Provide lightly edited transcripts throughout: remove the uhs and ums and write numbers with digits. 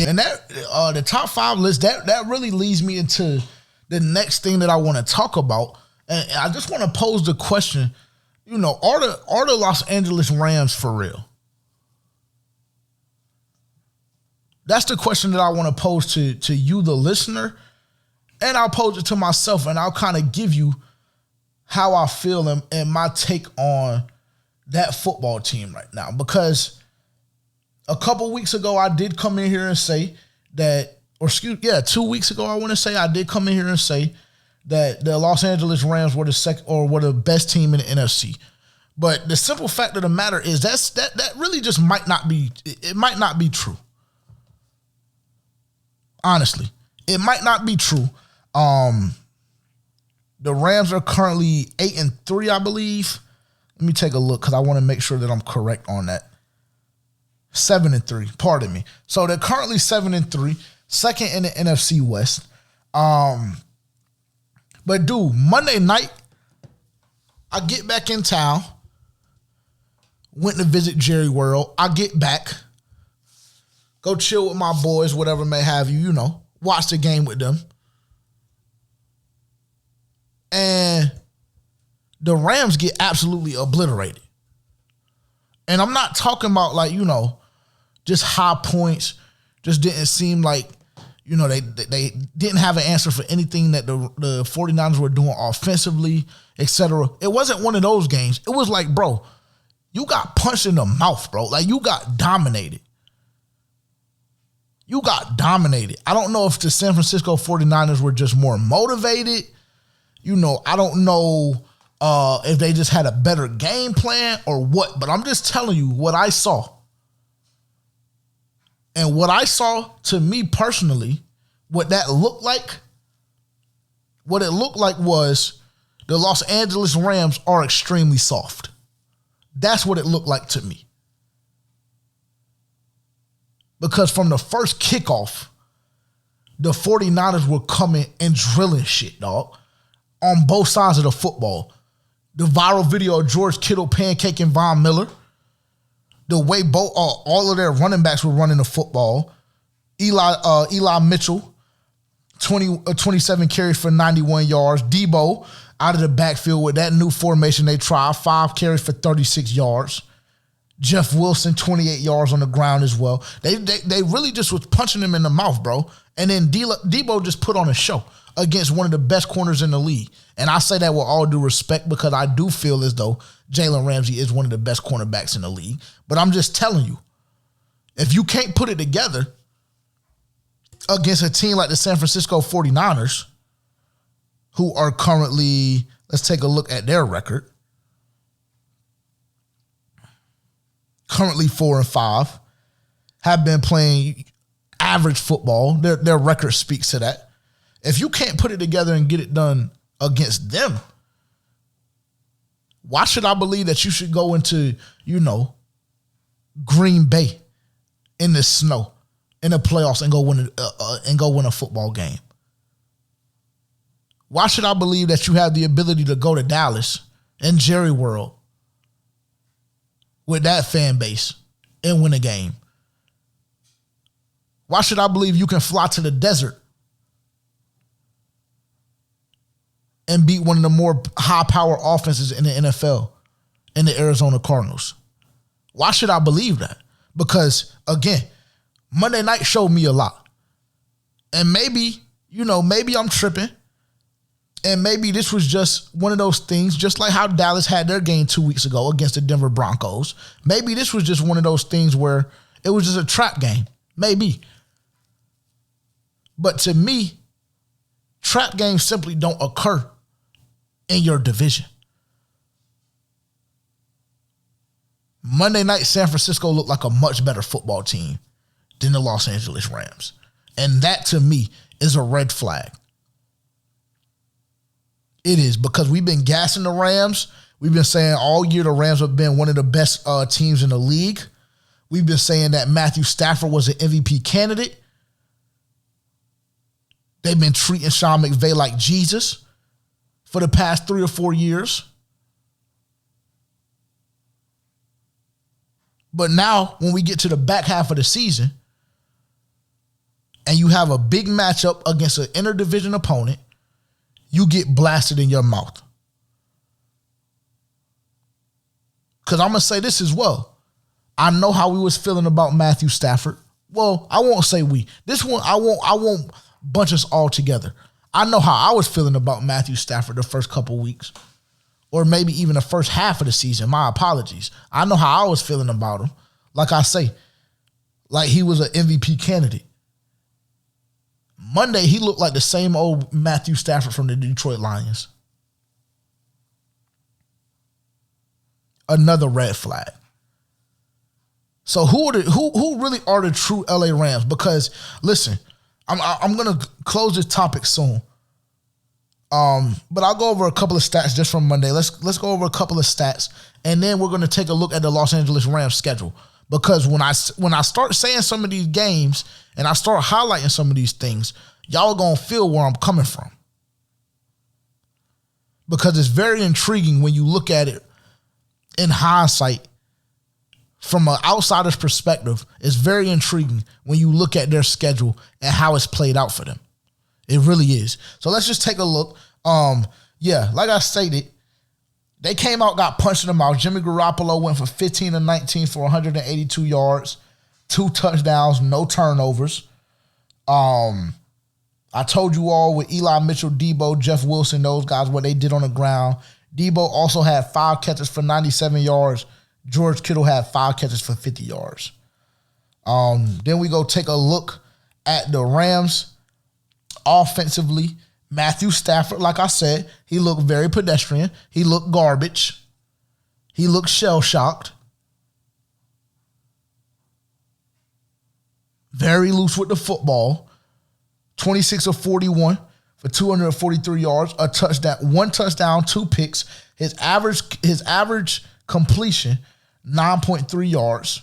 And that the top 5 list, that really leads me into the next thing that I want to talk about. And I just want to pose the question, are the Los Angeles Rams for real? That's the question that I want to pose to you, the listener, and I'll pose it to myself, and I'll kind of give you how I feel and my take on that football team right now. Because a couple weeks ago, I did come in here and say that, 2 weeks ago, I want to say I did come in here and say that the Los Angeles Rams were the best team in the NFC. But the simple fact of the matter is that really just might not be true. Honestly, it might not be true. The Rams are currently 8-3, I believe. Let me take a look because I want to make sure that I'm correct on that. 7-3, pardon me. So they're currently 7-3, second in the NFC West. But dude, Monday night, I get back in town, went to visit Jerry World. I get back, go chill with my boys, whatever may have you, watch the game with them. And the Rams get absolutely obliterated. And I'm not talking about just high points, just didn't seem like, they didn't have an answer for anything that the 49ers were doing offensively, etc. It wasn't one of those games. It was like, bro, you got punched in the mouth, bro. Like, you got dominated. I don't know if the San Francisco 49ers were just more motivated. I don't know if they just had a better game plan or what, but I'm just telling you what I saw. And what I saw, to me personally, what it looked like was the Los Angeles Rams are extremely soft. That's what it looked like to me. Because from the first kickoff, the 49ers were coming and drilling shit, dog, on both sides of the football. The viral video of George Kittle pancaking Von Miller, the way all of their running backs were running the football. Eli Mitchell, 27 carries for 91 yards. Debo out of the backfield with that new formation they tried, 5 carries for 36 yards. Jeff Wilson, 28 yards on the ground as well. They really just was punching him in the mouth, bro. And then Debo just put on a show against one of the best corners in the league. And I say that with all due respect because I do feel as though Jalen Ramsey is one of the best cornerbacks in the league. But I'm just telling you, if you can't put it together against a team like the San Francisco 49ers, who are currently, let's take a look at their record. Currently 4-5, have been playing average football. Their record speaks to that. If you can't put it together and get it done against them, why should I believe that you should go into, Green Bay in the snow in the playoffs and go win a football game? Why should I believe that you have the ability to go to Dallas and Jerry World with that fan base and win a game? Why should I believe you can fly to the desert and beat one of the more high-power offenses in the NFL in the Arizona Cardinals? Why should I believe that? Because, again, Monday night showed me a lot. And maybe I'm tripping. And maybe this was just one of those things, just like how Dallas had their game 2 weeks ago against the Denver Broncos. Maybe this was just one of those things where it was just a trap game. Maybe. But to me, trap games simply don't occur in your division. Monday night, San Francisco looked like a much better football team than the Los Angeles Rams. And that, to me, is a red flag. It is, because we've been gassing the Rams. We've been saying all year the Rams have been one of the best teams in the league. We've been saying that Matthew Stafford was an MVP candidate. They've been treating Sean McVay like Jesus for the past 3 or 4 years. But now, when we get to the back half of the season, and you have a big matchup against an interdivision opponent, you get blasted in your mouth. Because I'm going to say this as well. I know how we was feeling about Matthew Stafford. Well, I won't say we. This one, I won't bunch us all together. I know how I was feeling about Matthew Stafford the first couple weeks, or maybe even the first half of the season. My apologies. I know how I was feeling about him. Like I say, like he was an MVP candidate. Monday, he looked like the same old Matthew Stafford from the Detroit Lions. Another red flag. So who really are the true LA Rams? Because listen, I'm gonna close this topic soon. But I'll go over a couple of stats just from Monday. Let's go over a couple of stats, and then we're gonna take a look at the Los Angeles Rams schedule. Because when I start saying some of these games and I start highlighting some of these things, y'all are gonna feel where I'm coming from. Because it's very intriguing when you look at it in hindsight. From an outsider's perspective, it's very intriguing when you look at their schedule and how it's played out for them. It really is. So let's just take a look. Like I stated, they came out, got punched in the mouth. Jimmy Garoppolo went for 15 and 19 for 182 yards, 2 touchdowns, no turnovers. I told you all with Eli Mitchell, Debo, Jeff Wilson, those guys, what they did on the ground. Debo also had 5 catches for 97 yards. George Kittle had 5 catches for 50 yards. Then we go take a look at the Rams offensively. Matthew Stafford, like I said, he looked very pedestrian. He looked garbage. He looked shell-shocked. Very loose with the football. 26 of 41 for 243 yards, a touchdown, 1 touchdown, 2 picks. His average completion, 9.3 yards.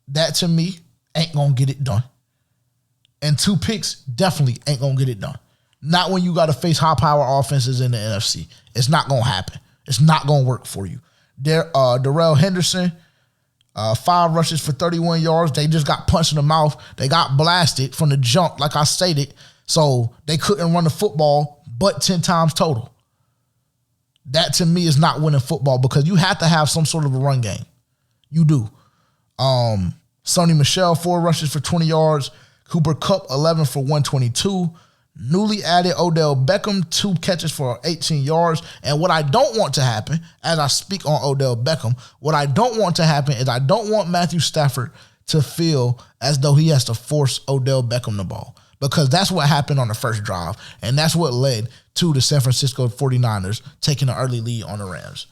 That to me ain't gonna get it done. And 2 picks definitely ain't gonna get it done. Not when you got to face high power offenses in the NFC. It's not gonna happen. It's not gonna work for you. Darrell Henderson, 5 rushes for 31 yards. They just got punched in the mouth. They got blasted from the jump, like I stated. So they couldn't run the football but 10 times total. That to me is not winning football because you have to have some sort of a run game. You do. Sonny Michel, 4 rushes for 20 yards. Cooper Kupp, 11 for 122. Newly added Odell Beckham, 2 catches for 18 yards. And what I don't want to happen, as I speak on Odell Beckham, what I don't want to happen is I don't want Matthew Stafford to feel as though he has to force Odell Beckham the ball. Because that's what happened on the first drive. And that's what led to the San Francisco 49ers taking an early lead on the Rams.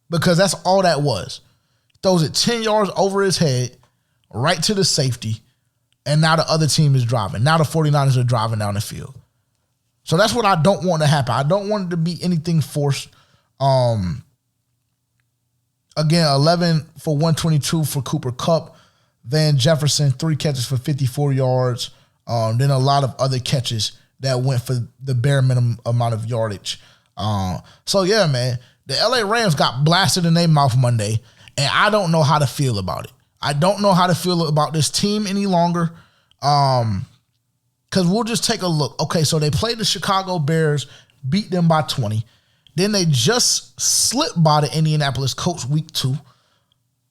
Because that's all that was. Throws it 10 yards over his head, right to the safety, and now the other team is driving. Now the 49ers are driving down the field. So that's what I don't want to happen. I don't want it to be anything forced. Again, 11 for 122 for Cooper Kupp. Van Jefferson, 3 catches for 54 yards. Then a lot of other catches that went for the bare minimum amount of yardage. So yeah, man, the LA Rams got blasted in their mouth Monday, and I don't know how to feel about it. I don't know how to feel about this team any longer. Because we'll just take a look. Okay, so they played the Chicago Bears, beat them by 20. Then they just slipped by the Indianapolis Colts week 2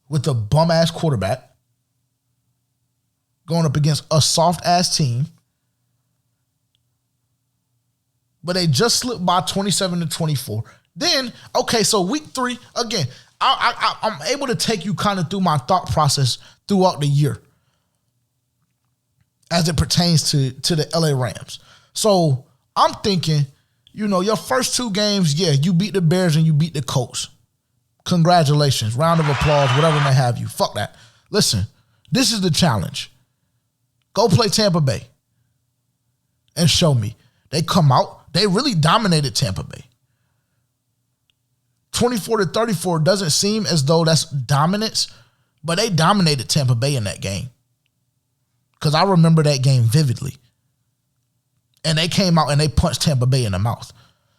with a bum-ass quarterback going up against a soft-ass team. But they just slipped by 27-24. Then, okay, so week 3, again, I'm able to take you kind of through my thought process throughout the year as it pertains to the LA Rams. So I'm thinking, your first 2 games, yeah, you beat the Bears and you beat the Colts. Congratulations. Round of applause, whatever may have you. Fuck that. Listen, this is the challenge. Go play Tampa Bay and show me. They come out, they really dominated Tampa Bay. 24-34 doesn't seem as though that's dominance, but they dominated Tampa Bay in that game. Because I remember that game vividly. And they came out and they punched Tampa Bay in the mouth.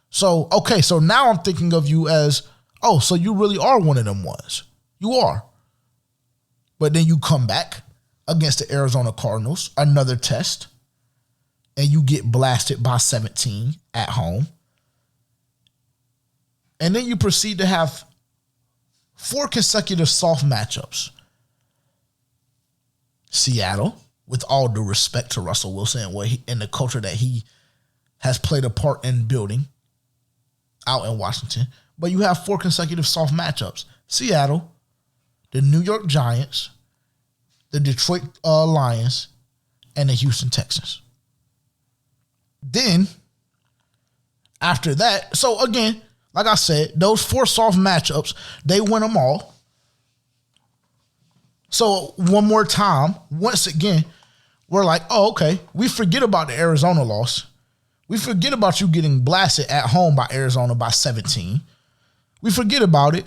So, okay, so now I'm thinking of you as, oh, so you really are one of them ones. You are. But then you come back against the Arizona Cardinals, another test, and you get blasted by 17 at home. And then you proceed to have 4 consecutive soft matchups. Seattle, with all due respect to Russell Wilson and the culture that he has played a part in building out in Washington. But you have 4 consecutive soft matchups. Seattle, the New York Giants, the Detroit Lions, and the Houston Texans. Then, after that, so again, like I said, those 4 soft matchups, they win them all. So one more time, once again, we're like, oh, okay, we forget about the Arizona loss. We forget about you getting blasted at home by Arizona by 17. We forget about it.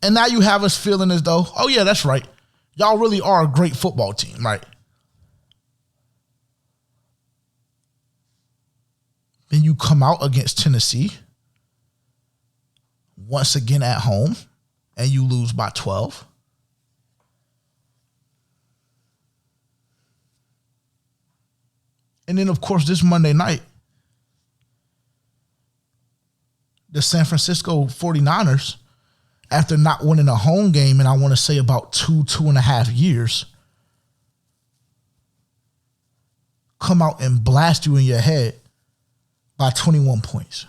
And now you have us feeling as though, oh yeah, that's right. Y'all really are a great football team, right? Then you come out against Tennessee, once again at home, and you lose by 12. And then, of course, this Monday night, the San Francisco 49ers, after not winning a home game in, I want to say, about 2.5 years, come out and blast you in your head by 21 points.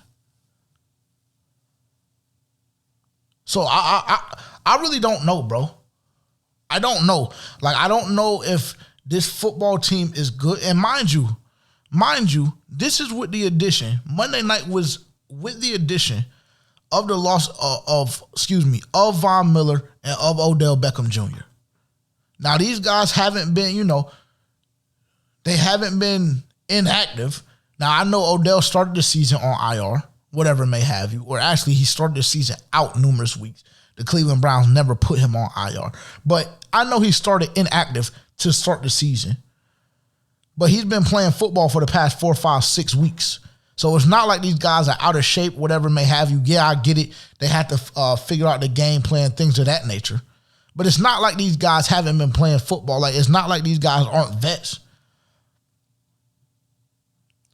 So I really don't know, bro. I don't know. Like, I don't know if this football team is good. And mind you, this is with the addition. Monday night was with the addition of the loss of Von Miller and of Odell Beckham Jr. Now, these guys haven't been, they haven't been inactive. Now, I know Odell started the season on IR, whatever may have you, or actually he started the season out numerous weeks. The Cleveland Browns never put him on IR. But I know he started inactive to start the season. But he's been playing football for the past 4, 5, 6 weeks. So it's not like these guys are out of shape, whatever may have you. Yeah, I get it. They have to figure out the game plan, things of that nature. But it's not like these guys haven't been playing football. Like, it's not like these guys aren't vets.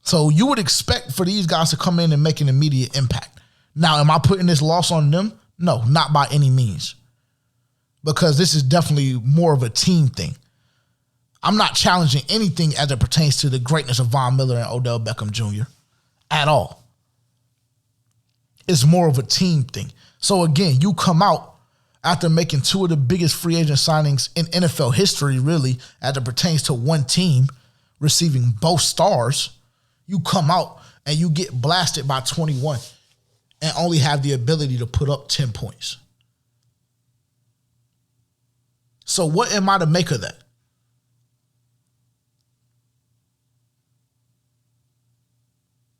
So you would expect for these guys to come in and make an immediate impact. Now, am I putting this loss on them? No, not by any means. Because this is definitely more of a team thing. I'm not challenging anything as it pertains to the greatness of Von Miller and Odell Beckham Jr. at all. It's more of a team thing. So again, you come out after making 2 of the biggest free agent signings in NFL history, really, as it pertains to one team receiving both stars. You come out and you get blasted by 21 and only have the ability to put up 10 points. So what am I to make of that?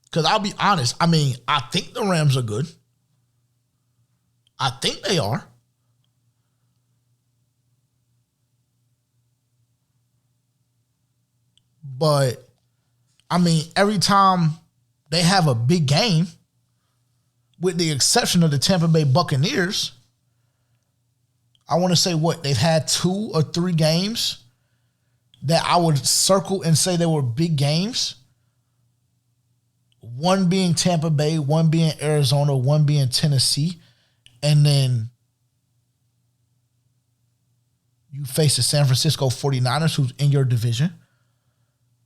Because I'll be honest, I think the Rams are good. I think they are. But, every time they have a big game, with the exception of the Tampa Bay Buccaneers, I want to say they've had 2 or 3 games that I would circle and say they were big games. One being Tampa Bay, one being Arizona, one being Tennessee. And then you face the San Francisco 49ers, who's in your division.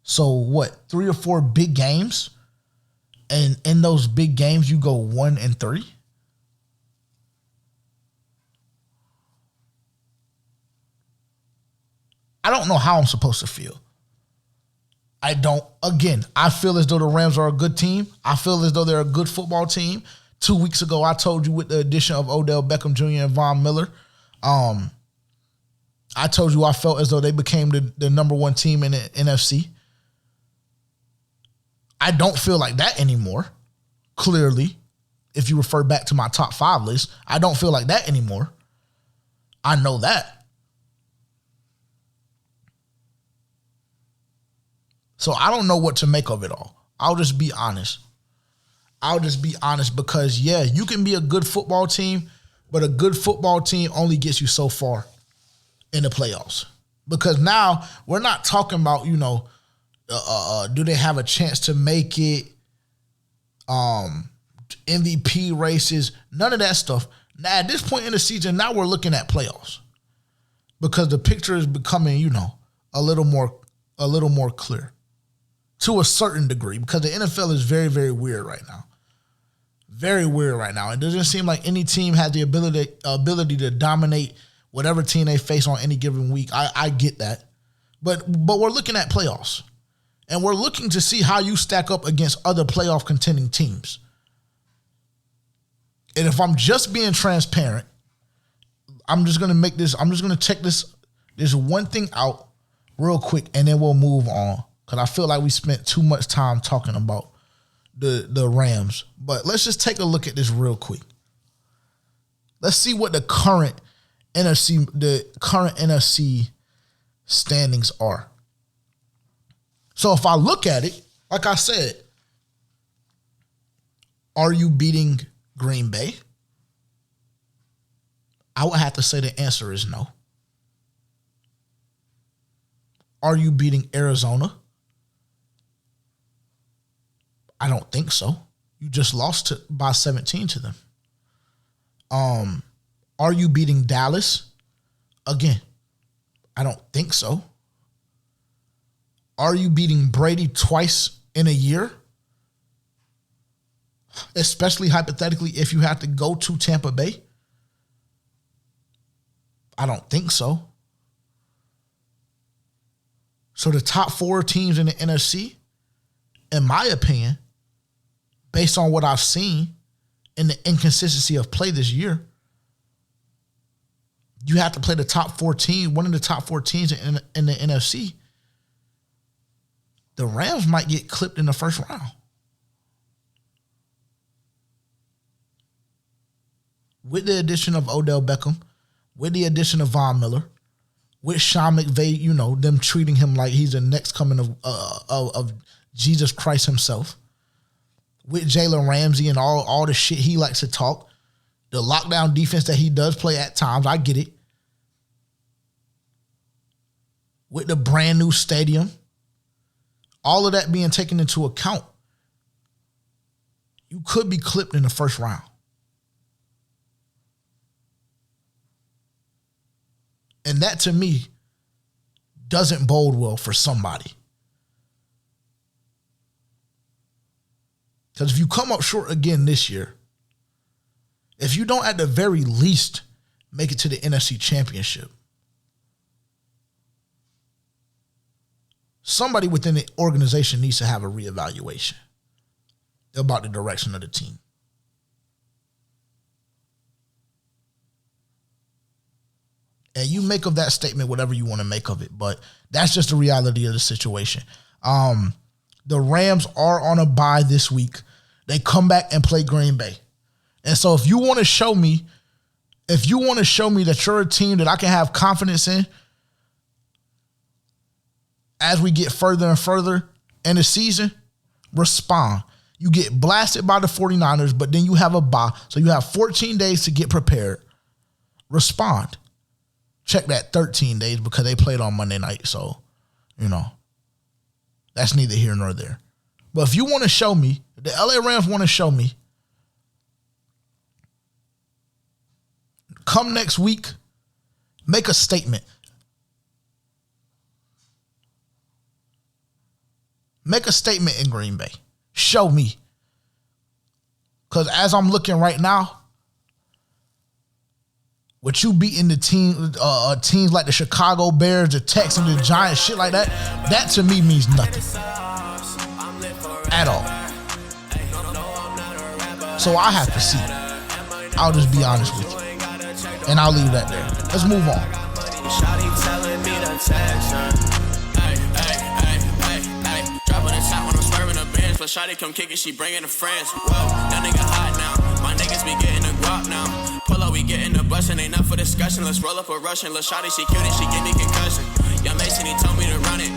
So 3 or 4 big games? And in those big games, you go 1-3? I don't know how I'm supposed to feel. I feel as though the Rams are a good team. I feel as though they're a good football team. 2 weeks ago, I told you with the addition of Odell Beckham Jr. and Von Miller, I told you I felt as though they became the number 1 team in the NFC. I don't feel like that anymore. Clearly, if you refer back to my top 5 list, I don't feel like that anymore. I know that. So I don't know what to make of it all. I'll just be honest. Because, yeah, you can be a good football team, but a good football team only gets you so far in the playoffs. Because now we're not talking about, do they have a chance to make it, MVP races, none of that stuff. Now, at this point in the season, now we're looking at playoffs because the picture is becoming, a little more clear to a certain degree because the NFL is very, very weird right now. Very weird right now. It doesn't seem like any team has the ability to dominate whatever team they face on any given week. I get that. But we're looking at playoffs. And we're looking to see how you stack up against other playoff contending teams. And if I'm just being transparent, I'm just going to check this one thing out real quick and then we'll move on. Because I feel like we spent too much time talking about the Rams. But let's just take a look at this real quick. Let's see what the current NFC standings are. So if I look at it, like I said, are you beating Green Bay? I would have to say the answer is no. Are you beating Arizona? I don't think so. You just lost by 17 to them. Are you beating Dallas? Again, I don't think so. Are you beating Brady twice in a year? Especially hypothetically if you have to go to Tampa Bay? I don't think so. So the top 4 teams in the NFC, in my opinion, based on what I've seen and the inconsistency of play this year, you have to play the top 14, one of the top 4 teams in the NFC. The Rams might get clipped in the first round. With the addition of Odell Beckham, with the addition of Von Miller, with Sean McVay, them treating him like he's the next coming of Jesus Christ himself, with Jalen Ramsey and all the shit he likes to talk, the lockdown defense that he does play at times, I get it. With the brand new stadium, all of that being taken into account, you could be clipped in the first round. And that, to me, doesn't bode well for somebody. Because if you come up short again this year, if you don't at the very least make it to the NFC Championship, somebody within the organization needs to have a reevaluation about the direction of the team. And you make of that statement whatever you want to make of it, but that's just the reality of the situation. The Rams are on a bye this week. They come back and play Green Bay. And so if you want to show me that you're a team that I can have confidence in as we get further and further in the season, respond. You get blasted by the 49ers, but then you have a bye. So you have 14 days to get prepared. Respond. Check that 13 days because they played on Monday night. So, that's neither here nor there. But if you want to show me, the LA Rams want to show me, come next week, make a statement. Make a statement in Green Bay. Show me. Because as I'm looking right now, with you beating the teams like the Chicago Bears, the Texans, the Giants, shit like that, that to me means nothing at all. So I have to see. I'll just be honest with you. And I'll leave that there. Let's move on. Shawty come kick it, she bringing her friends. Whoa, that nigga hot now. My niggas be getting the guap now. Pull up, we getting the bustin'. Ain't enough for discussion. Let's roll up a Russian. Lil' Shawty, she cute and she give me concussion. Young Mason, he told me to run it.